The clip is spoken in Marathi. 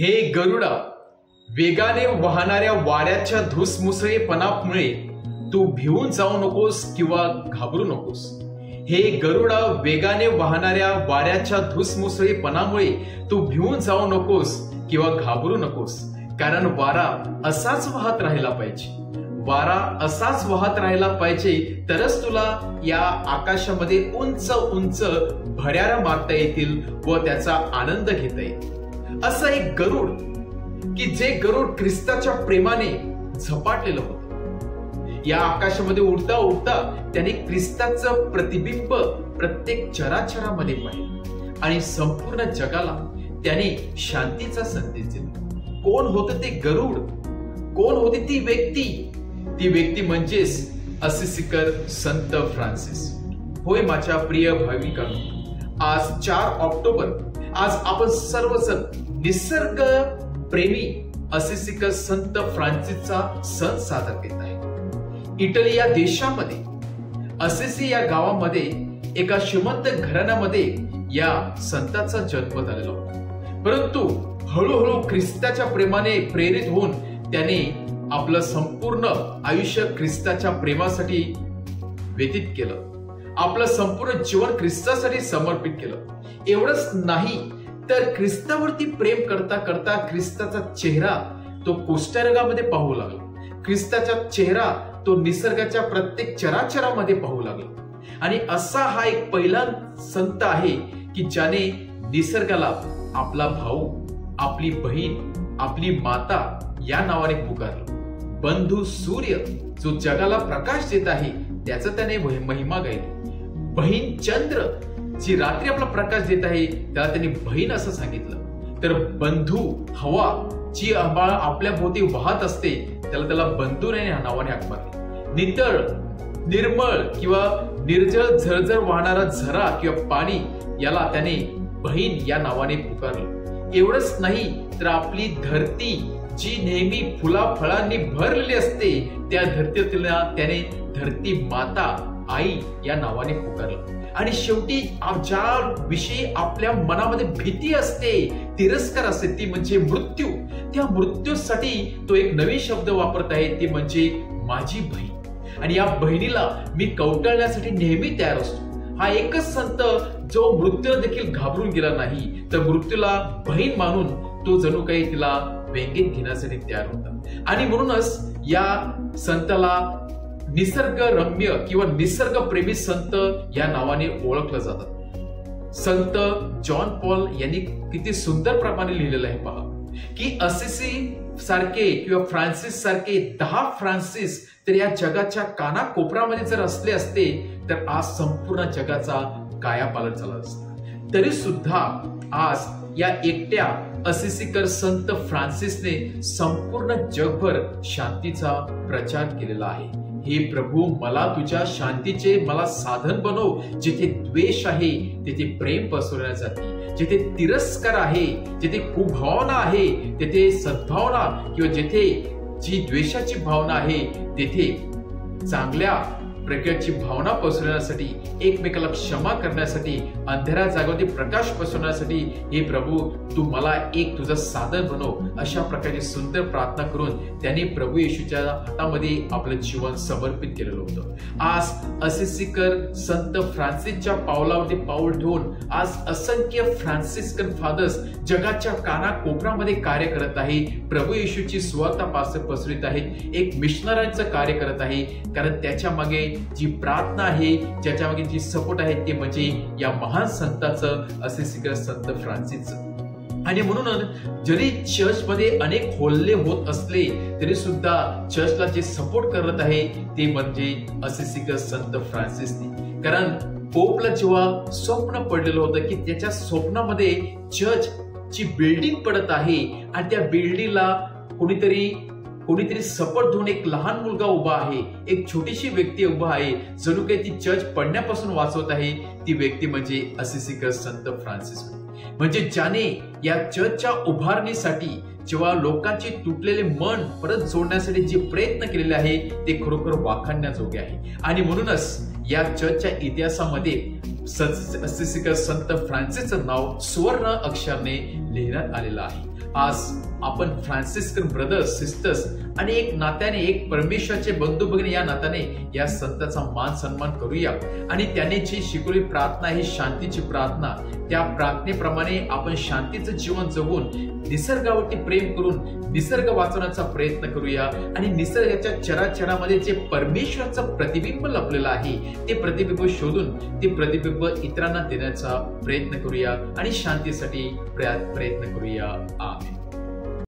हे गरुडा, वेगाने वाहणाऱ्या वाऱ्याच्या धुसमुसळेपणामुळे तू भिवून जाऊ नकोस किंवा घाबरू नकोस. हे गरुडा, वेगाने वाहणाऱ्या वाऱ्याच्या धुसमुसळेपणामुळे तू भिवून जाऊ नकोस किंवा घाबरू नकोस. कारण वारा असाच वाहत राहिला पाहिजे. वारा असाच वाहत राहिला पाहिजे, तरच तुला या आकाशामध्ये उंच उंच भऱ्यारा मारता येतील व त्याचा आनंद घेता येईल. असं एक गरुड की जे गरुड ख्रिस्ताच्या प्रेमाने झपाटलेलं होतं. या आकाशामध्ये उडता उडता त्याने ख्रिस्ताचं प्रतिबिंब प्रत्येक चराचरामध्ये पाहिलं आणि संपूर्ण जगाला त्याने शांतीचा संदेश दिला. कोण होतं ते गरुड? कोण होती ती व्यक्ती? ती व्यक्ती म्हणजेच असिसीकर संत फ्रान्सिस. होय माझ्या प्रिय भाविकांनो, आज 4 ऑक्टोबर आज आपण सर्वजण निसर्ग प्रेमी असिसीकर संत फ्रान्सिसचा सण साजरा करत आहे. इटली या देशामध्ये असिसी या गावामध्ये एका श्रीमंत घराण्यामध्ये या संताचा जन्म झालेला होता. परंतु हळूहळू ख्रिस्ताच्या प्रेमाने प्रेरित होऊन त्याने आपलं संपूर्ण आयुष्य ख्रिस्ताच्या प्रेमासाठी व्यतीत केलं. आपलं संपूर्ण जीवन ख्रिस्तासाठी समर्पित केलं. एवढंच नाही तर ख्रिस्तावरती प्रेम करता करता ख्रिस्ताचा चेहरा तो कोष्टरगामध्ये पाहू लागला. ख्रिस्ताचा चेहरा तो निसर्गाच्या प्रत्येक चराचरामध्ये पाहू लागला. आणि असा हा एक पहिला संत आहे की ज्याने निसर्गाला आपला भाऊ, आपली बहीण, आपली माता या नावाने पुकारलं. बंधू सूर्य जो जगाला प्रकाश देत आहे त्याचा त्याने महिमा गायली. बहीण चंद्र जी रात्री आपला प्रकाश देत आहे त्याला त्यांनी बहीण असं सांगितलं. तर बंधू हवा जी आपल्या भोवती वाहत असते त्याला बंधू नावाने हाक मारली. नितळ, निर्मळ किंवा निर्जळ झरझर वाहणारा झरा किंवा पाणी याला त्याने बहीण या नावाने पुकारलं. एवढंच नाही तर आपली धरती जी नेहमी फुला फळांनी भरलेली असते त्या धरतीला त्याने धरती माता, आई या नावाने पुकारलं. आणि शेवटी ज्या विषयी आपल्या मनामध्ये भीती असते, तिरस्कार असते, ती म्हणजे मृत्यू. त्या मृत्यूसाठी तो एक नवीन शब्द वापरत आहे, ती म्हणजे माझी बहीण. आणि या बहिणीला मी कवटाळण्यासाठी नेहमी तयार असतो. हा एकच संत जो मृत्यूला देखील घाबरून गेला नाही, तर मृत्यूला बहीण मानून तो जणू काही तिला व्यंगेत घेण्यासाठी तयार होता. आणि म्हणूनच या संताला निसर्गरम्य किंवा निसर्गप्रेमी संत या नावाने ओळखलं जातं. संत जॉन पॉल यांनी किती सुंदर प्रमाणे लिहिलेलं आहे पहा की असिसी सारखे किंवा फ्रान्सिस सारखे 10 फ्रान्सिस तर या जगाच्या कानाकोपऱ्यामध्ये जर असले असते तर आज संपूर्ण जगाचा कायापालट झाला असता. तरी सुद्धा आज या एकट्या असिसीकर संत फ्रान्सिसने संपूर्ण जगभर शांतीचा प्रचार केलेला आहे. हे प्रभू, मला तुझ्या शांतीचे मला साधन बनव. जिथे द्वेष आहे तिथे प्रेम पसरवण्यासाठी, जिथे तिरस्कार आहे, जिथे कुभावना आहे तिथे सद्भावना, किंवा जिथे जी द्वेषाची भावना आहे तिथे चांगल्या प्रकारची भावना पसरवण्यासाठी, एकमेकाला क्षमा करण्यासाठी, अंधेऱ्या जागेमध्ये प्रकाश पसरवण्यासाठी हे प्रभू तू मला एक तुझं साधन बनव. अशा प्रकारची सुंदर प्रार्थना करून त्यांनी प्रभू येशूच्या हातामध्ये आपलं जीवन समर्पित केलेलं होतं. आज असिसीकर संत फ्रान्सिसच्या पावलावरती पाऊल ठेवून आज असंख्य फ्रान्सिस्कन फादर्स जगाच्या कानाकोपऱ्यामध्ये कार्य करत आहे. प्रभू येशूची सुवार्ता पसरवित आहेत. एक मिशनरांचं कार्य करत आहे. कारण त्याच्या मागे जी प्रार्थना आहे, ज्याच्या मागे जी सपोर्ट आहे ते म्हणजे या महान संताचं असिसीकर संत फ्रान्सिसचं. आणि म्हणून जरी चर्चमध्ये अनेक होल्ले होत असले तरी सुद्धा चर्चला जे सपोर्ट करत आहे ते म्हणजे असिसीकर संत फ्रान्सिसने. कारण पोपला जेव्हा स्वप्न पडलेलं होतं की त्याच्या स्वप्नामध्ये चर्चची बिल्डिंग पडत आहे आणि त्या बिल्डिंगला कोणीतरी सपोर्ट देऊन एक लहान मुलगा उभा आहे, एक छोटीशी व्यक्ती उभा आहे, जणू काही ती चर्च पडण्यापासून वाचवत आहे. ती व्यक्ती म्हणजे असिसीकर संत फ्रान्सिस. म्हणजे ज्याने या चर्चच्या उभारणीसाठी जेव्हा लोकांचे तुटलेले मन परत जोडण्यासाठी जे प्रयत्न केलेले आहे ते खरोखर वाखाणण्याजोगे आहे. आणि म्हणूनच या चर्चच्या इतिहासामध्ये असिसीकर संत फ्रान्सिसचं नाव सुवर्ण अक्षराने लिहिण्यात आलेलं आहे. आज आपण फ्रान्सिस्कन ब्रदर्स सिस्टर्स आणि एक नात्याने, एक परमेश्वराचे बंधू भगिनी या नात्याने या संतांचा मान सन्मान करूया आणि त्याने जी शिकवली प्रार्थना ही शांतीची प्रार्थना, त्या प्रार्थनेप्रमाणे आपण शांतीचं जीवन जगून निसर्गावरती प्रेम करून निसर्ग वाचवण्याचा प्रयत्न करूया आणि निसर्गाच्या चराचरामध्ये जे परमेश्वराचं प्रतिबिंब लपलेलं आहे ते प्रतिबिंब शोधून ते प्रतिबिंब इतरांना देण्याचा प्रयत्न करूया आणि शांतीसाठी प्रयत्न करूया. आमेन.